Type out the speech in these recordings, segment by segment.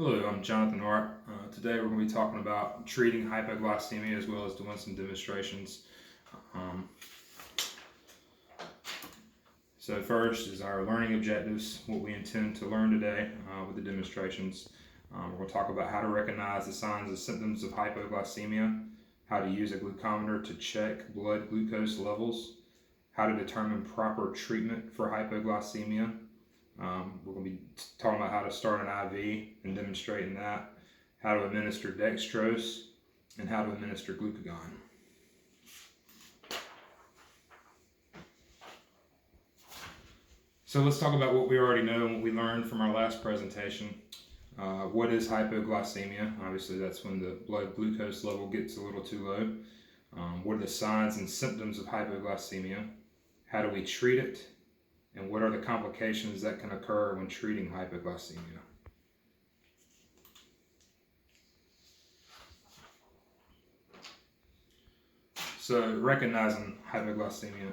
Hello, I'm Jonathan Hart. Today we're going to be talking about treating hypoglycemia as well as doing some demonstrations. Um, so first is our learning objectives, what we intend to learn today with the demonstrations. We're going to talk about how to recognize the signs and symptoms of hypoglycemia, how to use a glucometer to check blood glucose levels, how to determine proper treatment for hypoglycemia. We're going to be talking about how to start an IV and demonstrating that, how to administer dextrose, and how to administer glucagon. So let's talk about what we already know and what we learned from our last presentation. What is hypoglycemia? Obviously that's when the blood glucose level gets a little too low. What are the signs and symptoms of hypoglycemia? How do we treat it? And what are the complications that can occur when treating hypoglycemia? So recognizing hypoglycemia,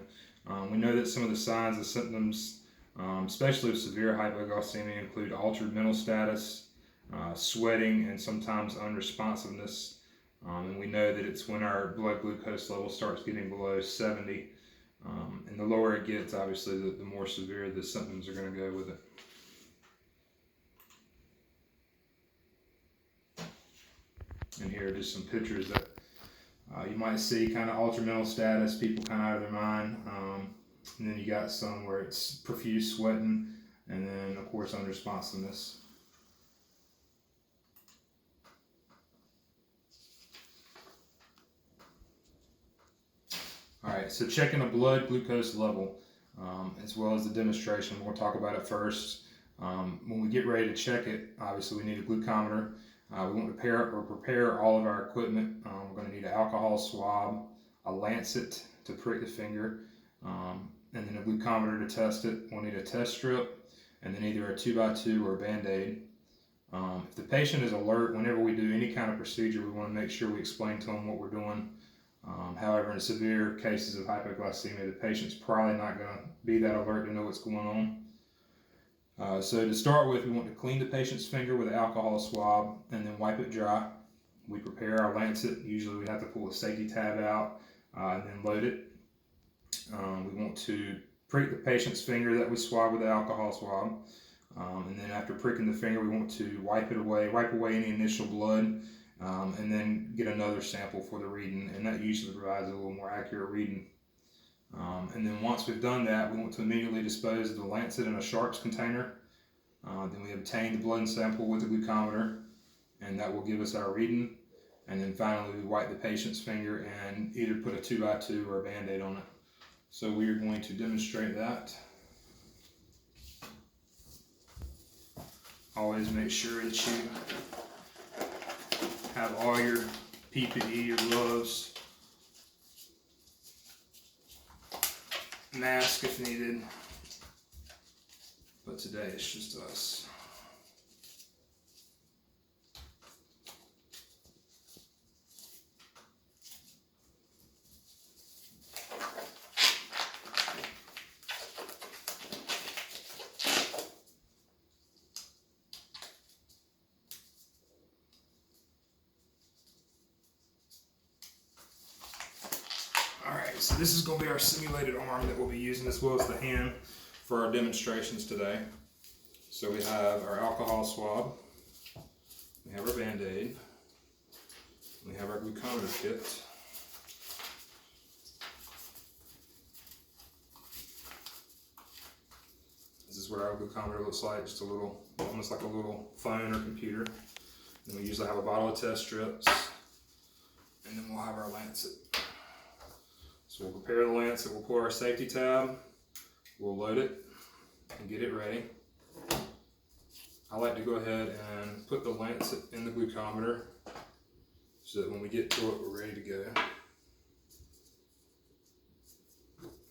we know that some of the signs and symptoms, especially of severe hypoglycemia, include altered mental status, sweating, and sometimes unresponsiveness. And we know that it's when our blood glucose level starts getting below 70. And the lower it gets, obviously, the more severe the symptoms are going to go with it. And here are just some pictures that you might see, kind of altered mental status, people kind of out of their mind. And then you got some where it's profuse sweating, and then, of course, unresponsiveness. Alright, so checking a blood glucose level, as well as the demonstration, we'll talk about it first. When we get ready to check it, obviously we need a glucometer. We want to prepare all of our equipment. We're going to need an alcohol swab, a lancet to prick the finger, and then a glucometer to test it. We'll need a test strip, and then either a 2x2 or a Band-Aid. If the patient is alert, whenever we do any kind of procedure, we want to make sure we explain to them what we're doing. However, in severe cases of hypoglycemia, the patient's probably not going to be that alert to know what's going on. So to start with, we want to clean the patient's finger with an alcohol swab and then wipe it dry. We prepare our lancet. Usually we have to pull the safety tab out and then load it. We want to prick the patient's finger that we swab with the alcohol swab. And then after pricking the finger, we want to wipe away any initial blood. And then get another sample for the reading, and that usually provides a little more accurate reading. And then once we've done that, we want to immediately dispose of the lancet in a sharps container. Then we obtain the blood sample with the glucometer, and that will give us our reading. And then finally, we wipe the patient's finger and either put a 2x2 or a Band-Aid on it. So we are going to demonstrate that. Always make sure that you have all your PPE, your gloves, mask if needed, but today it's just us. Alright, so this is going to be our simulated arm that we'll be using as well as the hand for our demonstrations today. So we have our alcohol swab, we have our Band-Aid, we have our glucometer kit, this is what our glucometer looks like, just a little, almost like a little phone or computer. Then we usually have a bottle of test strips, and then we'll have our lancet. So we'll prepare the lancet, we'll pull our safety tab, we'll load it and get it ready. I like to go ahead and put the lancet in the glucometer so that when we get to it, we're ready to go.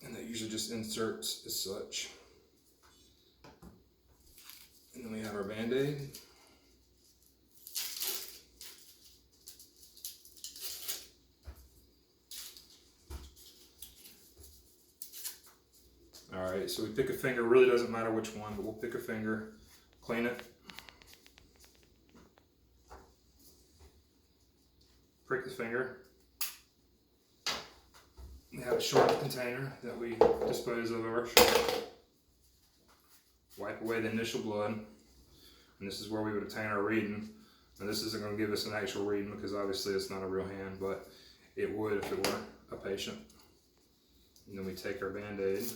And that usually just inserts as such. And then we have our Band-Aid. Alright, so we pick a finger, really doesn't matter which one, but we'll pick a finger, clean it, prick the finger. We have a short container that we dispose of our sharp. Wipe away the initial blood, and this is where we would obtain our reading. And this isn't going to give us an actual reading because obviously it's not a real hand, but it would if it were a patient. And then we take our Band-Aid and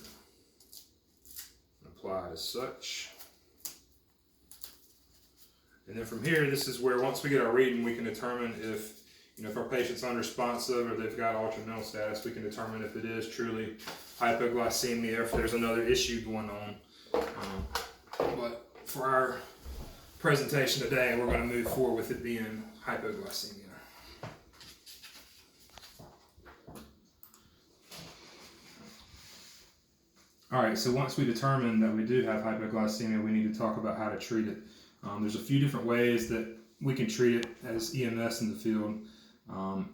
apply it as such. And then from here, this is where once we get our reading, we can determine if, if our patient's unresponsive or they've got altered mental status, we can determine if it is truly hypoglycemia or if there's another issue going on. But for our presentation today, we're going to move forward with it being hypoglycemia. All right, so once we determine that we do have hypoglycemia, we need to talk about how to treat it. There's a few different ways that we can treat it as EMS in the field.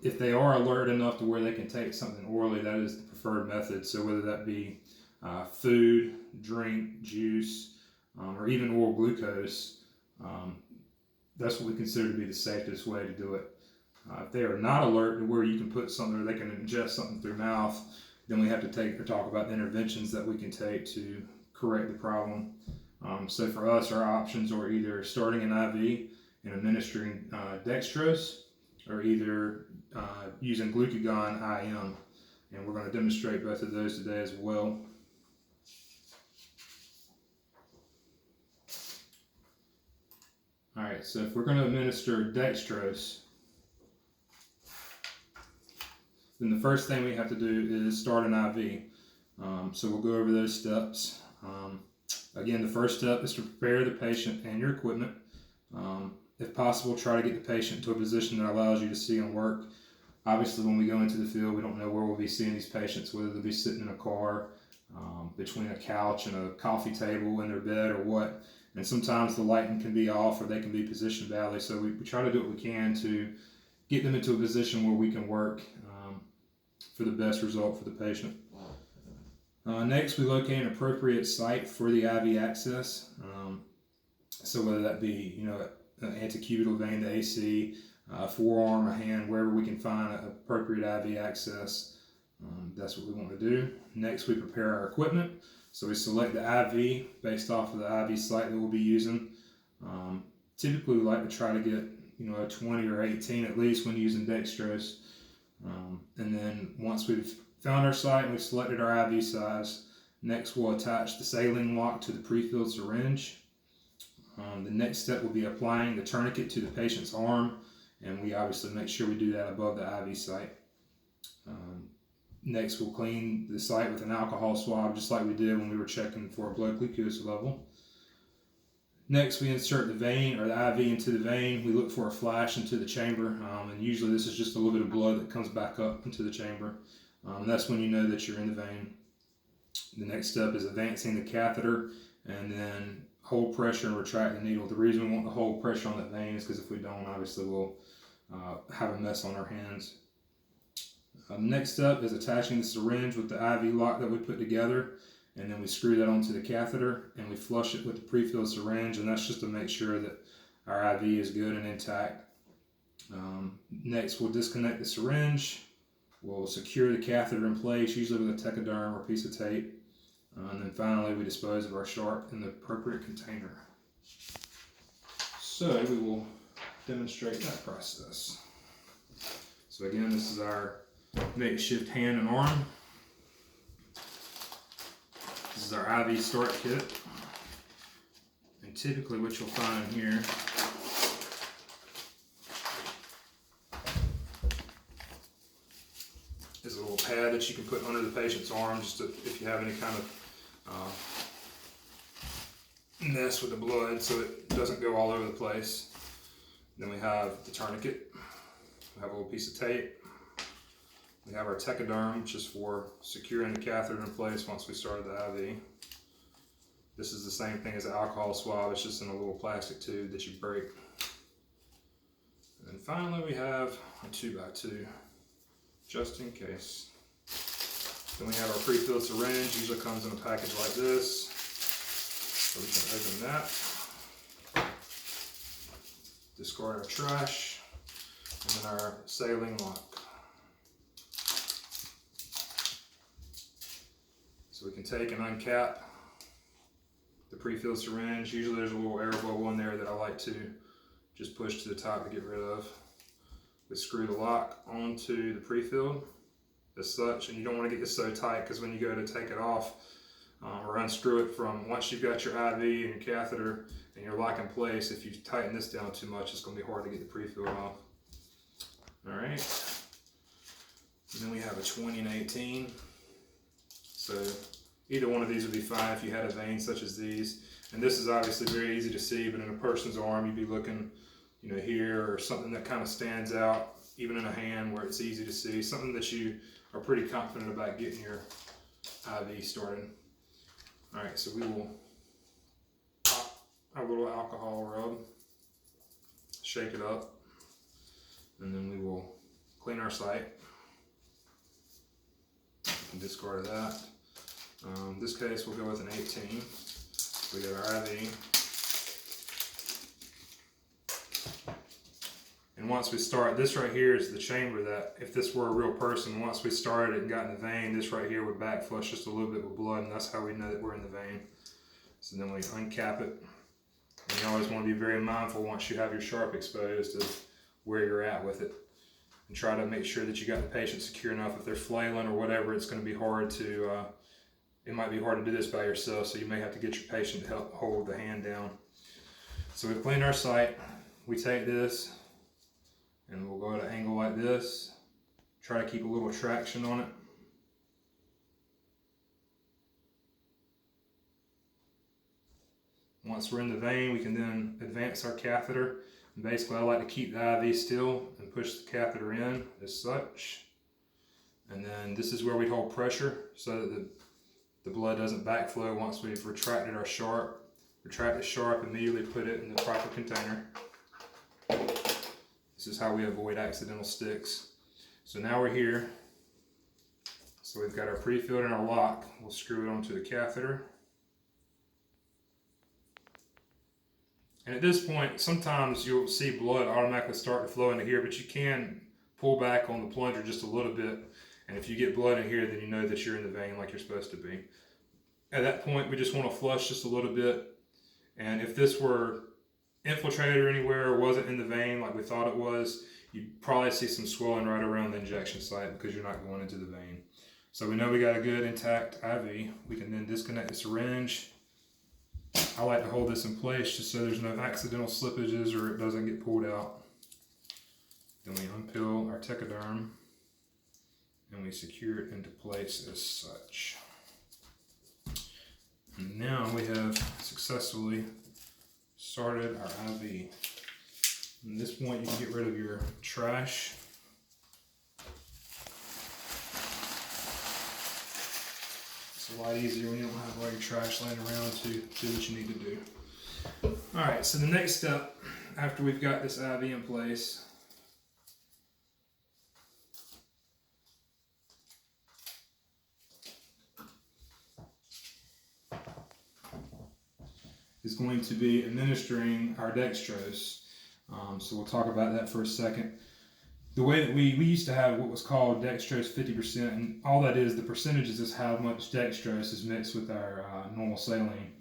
If they are alert enough to where they can take something orally, that is the preferred method. So whether that be food, drink, juice, or even oral glucose, that's what we consider to be the safest way to do it. If they are not alert to where you can put something or they can ingest something through mouth, then we have to talk about the interventions that we can take to correct the problem. So for us, our options are either starting an IV and administering dextrose, or either using glucagon IM. And we're going to demonstrate both of those today as well. All right, so if we're going to administer dextrose, then the first thing we have to do is start an IV. So we'll go over those steps. Again, the first step is to prepare the patient and your equipment. If possible, try to get the patient to a position that allows you to see and work. Obviously, when we go into the field, we don't know where we'll be seeing these patients, whether they'll be sitting in a car, between a couch and a coffee table in their bed or what. And sometimes the lighting can be off or they can be positioned badly. So we try to do what we can to get them into a position where we can work for the best result for the patient. Next, we locate an appropriate site for the IV access. So whether that be, an antecubital vein, the AC, forearm, a hand, wherever we can find an appropriate IV access, that's what we want to do. Next, we prepare our equipment. So we select the IV based off of the IV site that we'll be using. Typically, we like to try to get, a 20 or 18 at least when using dextrose. And then once we've found our site and we've selected our IV size, next we'll attach the saline lock to the pre-filled syringe. The next step will be applying the tourniquet to the patient's arm, and we obviously make sure we do that above the IV site. Next, we'll clean the site with an alcohol swab, just like we did when we were checking for a blood glucose level. Next, we insert the vein or the IV into the vein. We look for a flash into the chamber, and usually this is just a little bit of blood that comes back up into the chamber. That's when you know that you're in the vein. The next step is advancing the catheter and then hold pressure and retract the needle. The reason we want to hold pressure on that vein is because if we don't, obviously we'll have a mess on our hands. Next step is attaching the syringe with the IV lock that we put together, and then we screw that onto the catheter and we flush it with the pre-filled syringe, and that's just to make sure that our IV is good and intact. Next, we'll disconnect the syringe. We'll secure the catheter in place, usually with a techoderm or piece of tape. And then finally, we dispose of our sharp in the appropriate container. So we will demonstrate that process. So again, this is our makeshift hand and arm. This is our IV start kit. And typically what you'll find in here is a little pad that you can put under the patient's arm just if you have any kind of mess with the blood so it doesn't go all over the place. Then we have the tourniquet. We have a little piece of tape. We have our techoderm, which is for securing the catheter in place once we started the IV. This is the same thing as an alcohol swab, it's just in a little plastic tube that you break. And then finally we have a 2x2, just in case. Then we have our pre-filled syringe, usually comes in a package like this. So we can open that, discard our trash, and then our saline lock. So we can take and uncap the pre-filled syringe. Usually there's a little air bubble in there that I like to just push to the top to get rid of. We screw the lock onto the pre-filled as such, and you don't want to get this so tight because when you go to take it off or unscrew it from, once you've got your IV and your catheter and your lock in place, if you tighten this down too much, it's going to be hard to get the pre-filled off. All right, and then we have a 20 and 18. So either one of these would be fine if you had a vein such as these. And this is obviously very easy to see, but in a person's arm, you'd be looking, you know, here, or something that kind of stands out, even in a hand where it's easy to see, something that you are pretty confident about getting your IV started. All right, so we will pop our little alcohol rub, shake it up, and then we will clean our site. We can discard that. In this case, we'll go with an 18. We got our IV. And once we start, this right here is the chamber that, if this were a real person, once we started and got in the vein, this right here would backflush just a little bit with blood, and that's how we know that we're in the vein. So then we uncap it. And you always want to be very mindful once you have your sharp exposed of where you're at with it. And try to make sure that you got the patient secure enough. If they're flailing or whatever, it's going to be hard to, it might be hard to do this by yourself, so you may have to get your patient to help hold the hand down. So we've cleaned our site. We take this, and we'll go at an angle like this. Try to keep a little traction on it. Once we're in the vein, we can then advance our catheter. And basically, I like to keep the IV still and push the catheter in as such. And then this is where we hold pressure so that the blood doesn't backflow once we've retracted our sharp. Retract the sharp, immediately put it in the proper container. This is how we avoid accidental sticks. So now we're here. So we've got our pre-filled and our lock. We'll screw it onto the catheter. And at this point, sometimes you'll see blood automatically start to flow into here, but you can pull back on the plunger just a little bit. And if you get blood in here, then you know that you're in the vein like you're supposed to be. At that point, we just want to flush just a little bit. And if this were infiltrated or anywhere, or wasn't in the vein like we thought it was, you'd probably see some swelling right around the injection site because you're not going into the vein. So we know we got a good intact IV. We can then disconnect the syringe. I like to hold this in place just so there's no accidental slippages or it doesn't get pulled out. Then we unpeel our techoderm and we secure it into place as such. And now we have successfully started our IV. At this point, you can get rid of your trash. It's a lot easier when you don't have all your trash laying around to do what you need to do. All right, so the next step after we've got this IV in place is going to be administering our dextrose. So we'll talk about that for a second. The way that we used to have what was called dextrose 50%, and all that is, the percentages is how much dextrose is mixed with our normal saline.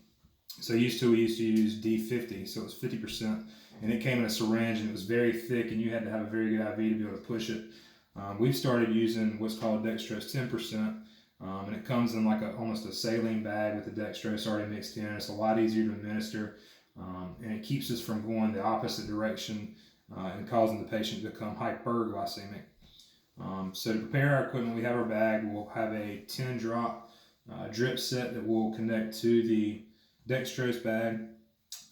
So we used to use D50, so it was 50%, and it came in a syringe and it was very thick and you had to have a very good IV to be able to push it. We've started using what's called dextrose 10%, and it comes in like almost a saline bag with the dextrose already mixed in. It's a lot easier to administer, and it keeps us from going the opposite direction and causing the patient to become hyperglycemic. So to prepare our equipment, we have our bag. We'll have a 10-drop drip set that will connect to the dextrose bag.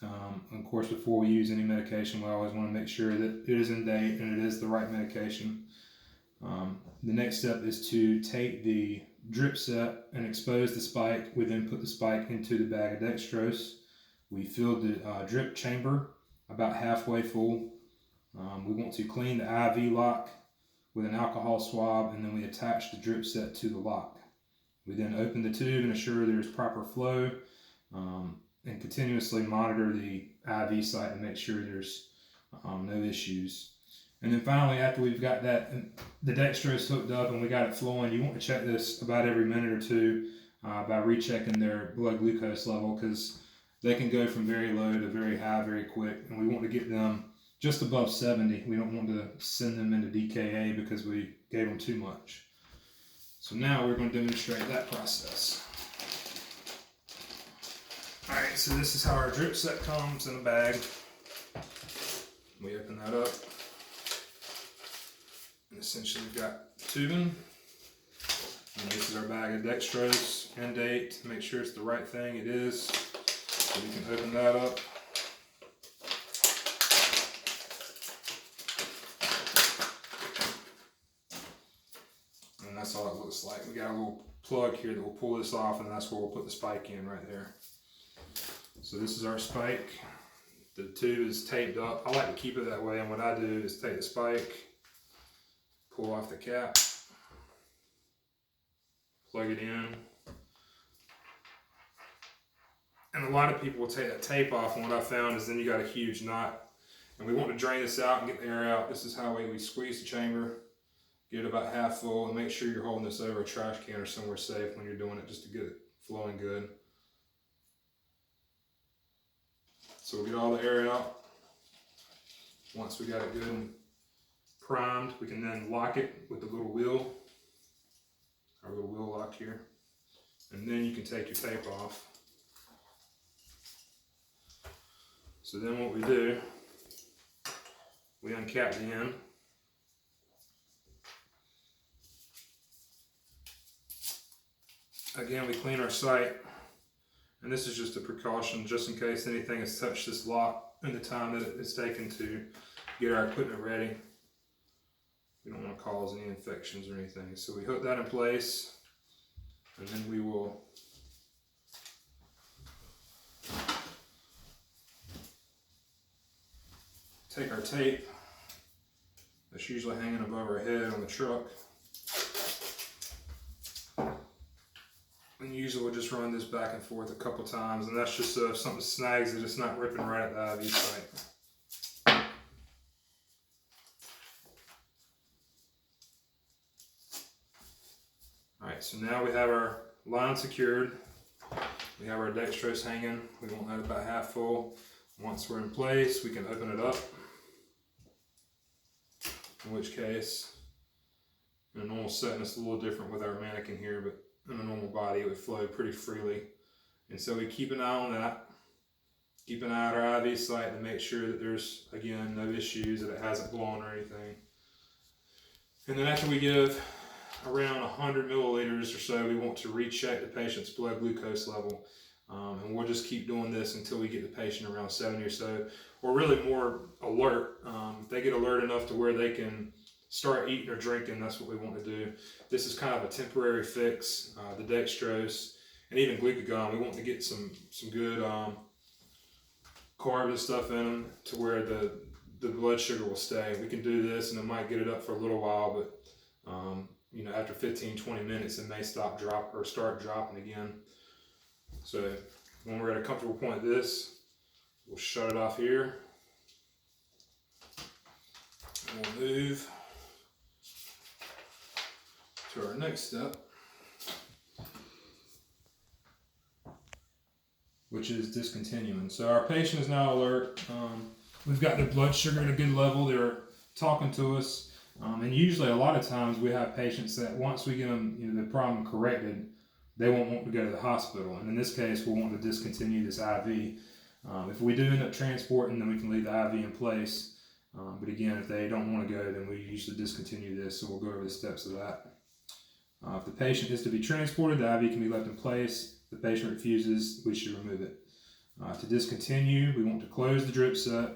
Of course, before we use any medication, we always want to make sure that it is in date and it is the right medication. The next step is to take the drip set and expose the spike. We then put the spike into the bag of dextrose. We fill the drip chamber about halfway full. We want to clean the IV lock with an alcohol swab, and then we attach the drip set to the lock. We then open the tube and assure there's proper flow, and continuously monitor the IV site and make sure there's no issues. And then finally, after we've got the dextrose hooked up and we got it flowing, you want to check this about every minute or two by rechecking their blood glucose level, because they can go from very low to very high very quick, and we want to get them just above 70. We don't want to send them into DKA because we gave them too much. So now we're going to demonstrate that process. Alright, so this is how our drip set comes in a bag. We open that up. And essentially we've got tubing. And this is our bag of dextrose and date to make sure it's the right thing. It is. So we can open that up. And that's all it looks like. We got a little plug here that will pull this off, and that's where we'll put the spike in right there. So this is our spike. The tube is taped up. I like to keep it that way, and what I do is take the spike, pull off the cap, plug it in. And a lot of people will take that tape off, and what I found is then you got a huge knot. And we want to drain this out and get the air out. This is how we squeeze the chamber, get it about half full, and make sure you're holding this over a trash can or somewhere safe when you're doing it, just to get it flowing good. So we'll get all the air out. Once we got it good and primed, we can then lock it with the little wheel, our little wheel lock here. And then you can take your tape off. So then what we do, we uncap the end. Again, we clean our site. And this is just a precaution, just in case anything has touched this lock in the time that it's taken to get our equipment ready. We don't want to cause any infections or anything. So we hook that in place, and then we will take our tape that's usually hanging above our head on the truck. And usually we'll just run this back and forth a couple times, and that's just so if something snags it, it's not ripping right at the IV site. Alright, so now we have our line secured. We have our dextrose hanging. We want that about half full. Once we're in place, we can open it up. In which case, in a normal setting, it's a little different with our mannequin here, but in a normal body, it would flow pretty freely. And so we keep an eye on that. Keep an eye on our IV site to make sure that there's, again, no issues, that it hasn't blown or anything. And then after we give around 100 milliliters or so, we want to recheck the patient's blood glucose level. And we'll just keep doing this until we get the patient around 70 or so, or really more alert. If they get alert enough to where they can start eating or drinking, that's what we want to do. This is kind of a temporary fix. The dextrose and even glucagon, we want to get some good carbs and stuff in them to where the blood sugar will stay. We can do this and it might get it up for a little while, but you know, after 15-20 minutes it may start dropping again. So when we're at a comfortable point like this, we'll shut it off here. And we'll move to our next step, which is discontinuing. So our patient is now alert. We've got their blood sugar at a good level. They're talking to us. And usually a lot of times we have patients that once we get them, you know, the problem corrected, they won't want to go to the hospital. And in this case, we'll want to discontinue this IV. If we do end up transporting, then we can leave the IV in place. But again, if they don't want to go, then we usually discontinue this. So we'll go over the steps of that. If the patient is to be transported, the IV can be left in place. If the patient refuses, we should remove it. To discontinue, we want to close the drip set,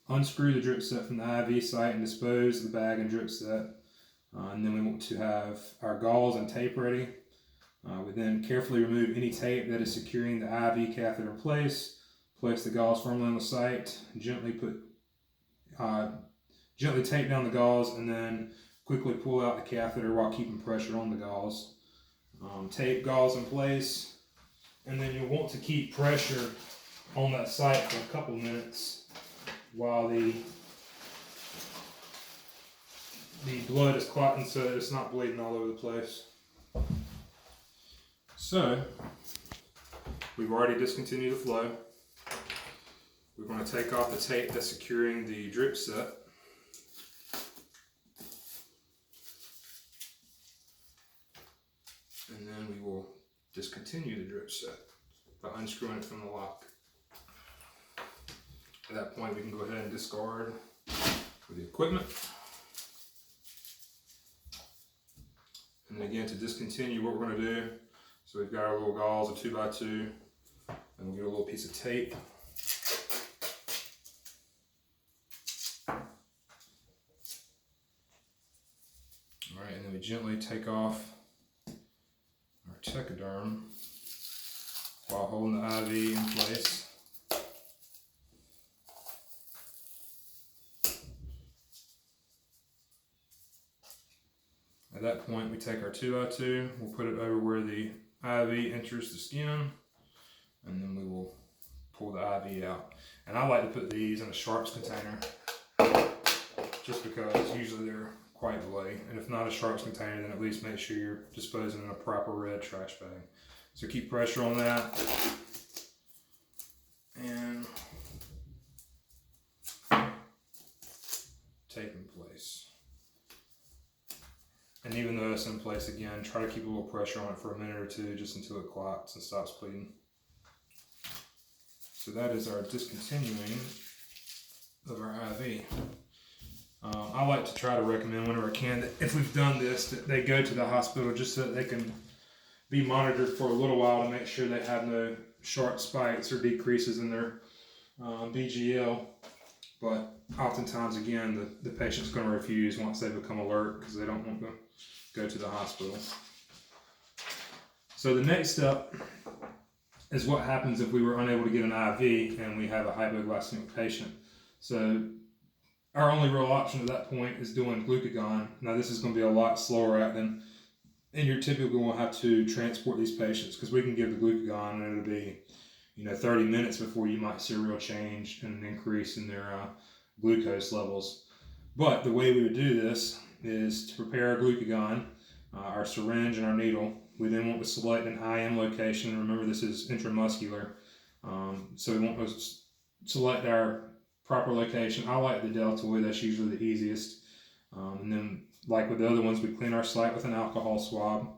unscrew the drip set from the IV site, and dispose of the bag and drip set. And then we want to have our gauze and tape ready. We then carefully remove any tape that is securing the IV catheter in place. Place the gauze firmly on the site. Gently tape down the gauze, and then quickly pull out the catheter while keeping pressure on the gauze. Tape gauze in place, and then you'll want to keep pressure on that site for a couple minutes while the the blood is clotting so that it's not bleeding all over the place. So, we've already discontinued the flow. We're going to take off the tape that's securing the drip set. And then we will discontinue the drip set by unscrewing it from the lock. At that point, we can go ahead and discard the equipment. And then again, to discontinue, what we're going to do, so we've got our little gauze, a 2x2, and we'll get a little piece of tape. All right, and then we gently take off our Techoderm while holding the IV in place. At that point, we take our 2x2, we'll put it over where the IV enters the skin, and then we will pull the IV out. And I like to put these in a sharps container, just because usually they're quite bloody. And if not a sharps container, then at least make sure you're disposing in a proper red trash bag. So keep pressure on that. And tape in place. And even though it's in place again, try to keep a little pressure on it for a minute or two just until it clots and stops bleeding. So that is our discontinuing of our IV. I like to try to recommend whenever I can that if we've done this, that they go to the hospital just so that they can be monitored for a little while to make sure they have no sharp spikes or decreases in their BGL. But oftentimes, again, the patient's going to refuse once they become alert because they don't want to go to the hospital. So the next step is what happens if we were unable to get an IV and we have a hypoglycemic patient. So our only real option at that point is doing glucagon. Now this is going to be a lot slower acting, and you're typically going to have to transport these patients because we can give the glucagon and it'll be 30 minutes before you might see a real change and an increase in their glucose levels. But the way we would do this is to prepare our glucagon, our syringe and our needle. We then want to select an IM location. Remember, this is intramuscular. So we want to select our proper location. I like the deltoid, that's usually the easiest. And then, like with the other ones, we clean our site with an alcohol swab.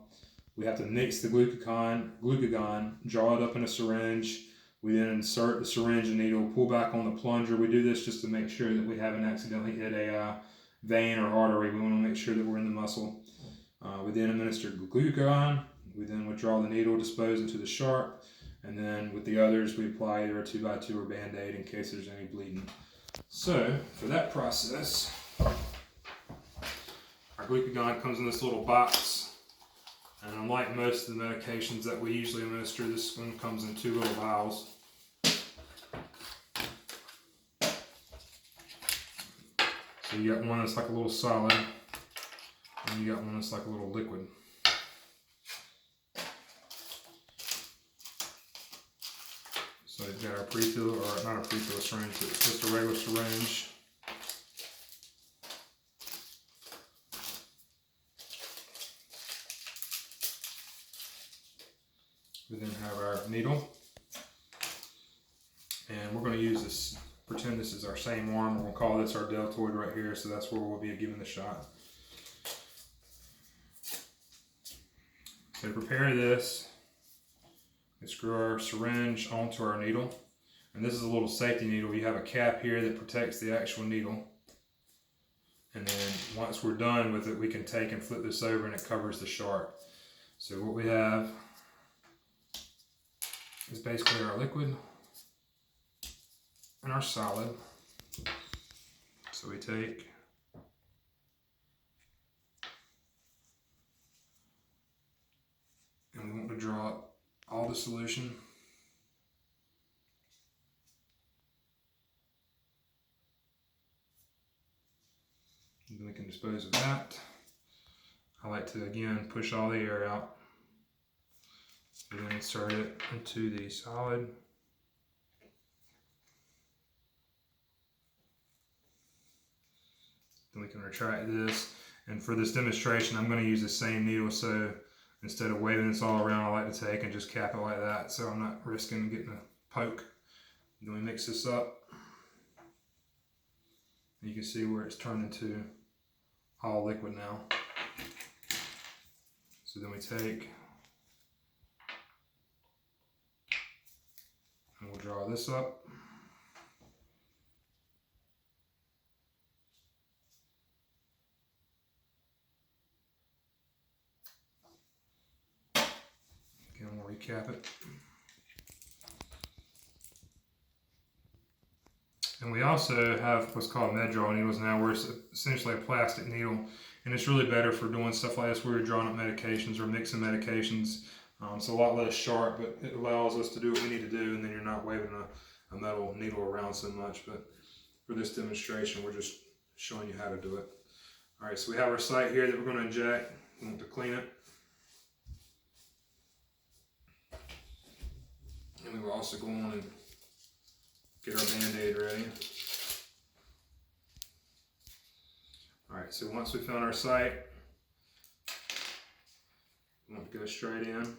We have to mix the glucagon, draw it up in a syringe. We then insert the syringe and needle, pull back on the plunger. We do this just to make sure that we haven't accidentally hit a vein or artery. We want to make sure that we're in the muscle. We then administer glucagon. We then withdraw the needle, dispose into the sharp, and then with the others, we apply either a 2x2 or Band-Aid in case there's any bleeding. So, for that process, our glucagon comes in this little box. And unlike most of the medications that we usually administer, this one comes in 2 little vials. So you got one that's like a little solid, and you got one that's like a little liquid. So you've got our pre-fill, or not a pre-fill syringe, but it's just a regular syringe. We then have our needle, and we're going to use this, pretend this is our same arm. We're going to call this our deltoid right here, so that's where we'll be giving the shot. So to prepare this, we screw our syringe onto our needle, and this is a little safety needle. You have a cap here that protects the actual needle, and then once we're done with it, we can take and flip this over and it covers the sharp. So what we have is basically our liquid and our solid. So we take and we want to draw up all the solution. And then we can dispose of that. I like to again push all the air out. We then insert it into the solid. Then we can retract this. And for this demonstration, I'm going to use the same needle, so instead of waving this all around, I like to take and just cap it like that, so I'm not risking getting a poke. Then we mix this up. You can see where it's turned into all liquid now. So then we take and we'll draw this up. Again, we'll recap it. And we also have what's called med draw needles now, where it's essentially a plastic needle, and it's really better for doing stuff like this where you're drawing up medications or mixing medications. It's a lot less sharp, but it allows us to do what we need to do, and then you're not waving a metal needle around so much. But for this demonstration, we're just showing you how to do it. All right, so we have our site here that we're going to inject. We want to clean it. And we will also go on and get our Band-Aid ready. All right, so once we found our site, we want to go straight in.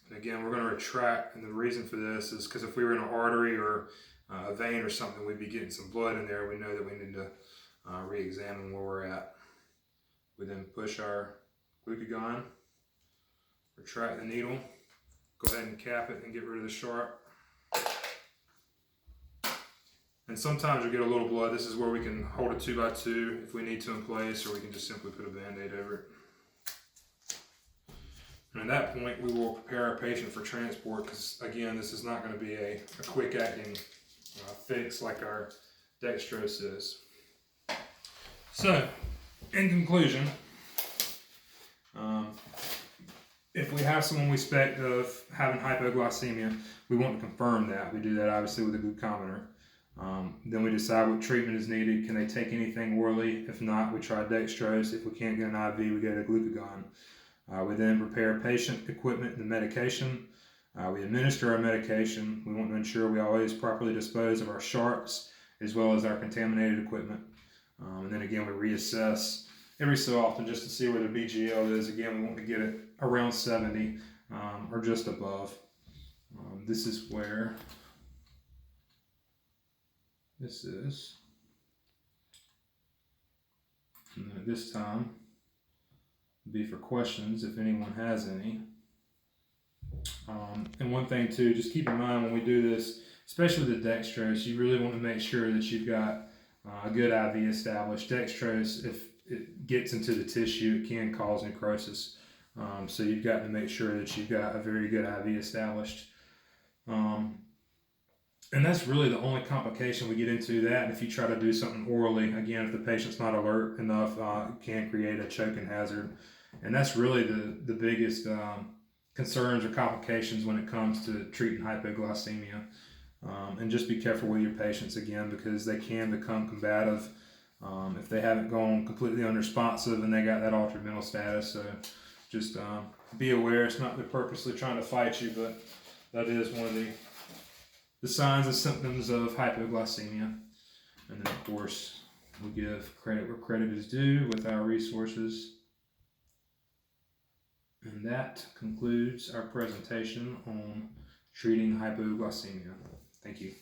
And again, we're going to retract, and the reason for this is because if we were in an artery or a vein or something, we'd be getting some blood in there. We know that we need to re-examine where we're at. We then push our glucagon, retract the needle, go ahead and cap it and get rid of the sharp. And sometimes you'll get a little blood. This is where we can hold a 2x2 if we need to in place, or we can just simply put a Band-Aid over it. And at that point, we will prepare our patient for transport, because again, this is not going to be a quick acting fix like our dextrose is. So, in conclusion, if we have someone we suspect of having hypoglycemia, we want to confirm that. We do that obviously with a glucometer. Then we decide what treatment is needed. Can they take anything orally? If not, we try dextrose. If we can't get an IV, we get a glucagon. We then prepare patient, equipment, and medication. We administer our medication. We want to ensure we always properly dispose of our sharps as well as our contaminated equipment. And then again, we reassess every so often just to see where the BGL is. Again, we want to get it around 70 or just above. This is where this is. And then at this time, be for questions if anyone has any. And one thing too, just keep in mind when we do this, especially with the dextrose, you really want to make sure that you've got a good IV established. Dextrose, if it gets into the tissue, it can cause necrosis. So you've got to make sure that you've got a very good IV established. And that's really the only complication we get into that. And if you try to do something orally, again, if the patient's not alert enough, it can create a choking hazard. And that's really the biggest concerns or complications when it comes to treating hypoglycemia. And just be careful with your patients again, because they can become combative if they haven't gone completely unresponsive and they got that altered mental status. So just be aware. It's not they're purposely trying to fight you, but that is one of the signs and symptoms of hypoglycemia. And then of course we give credit where credit is due with our resources. And that concludes our presentation on treating hypoglycemia. Thank you.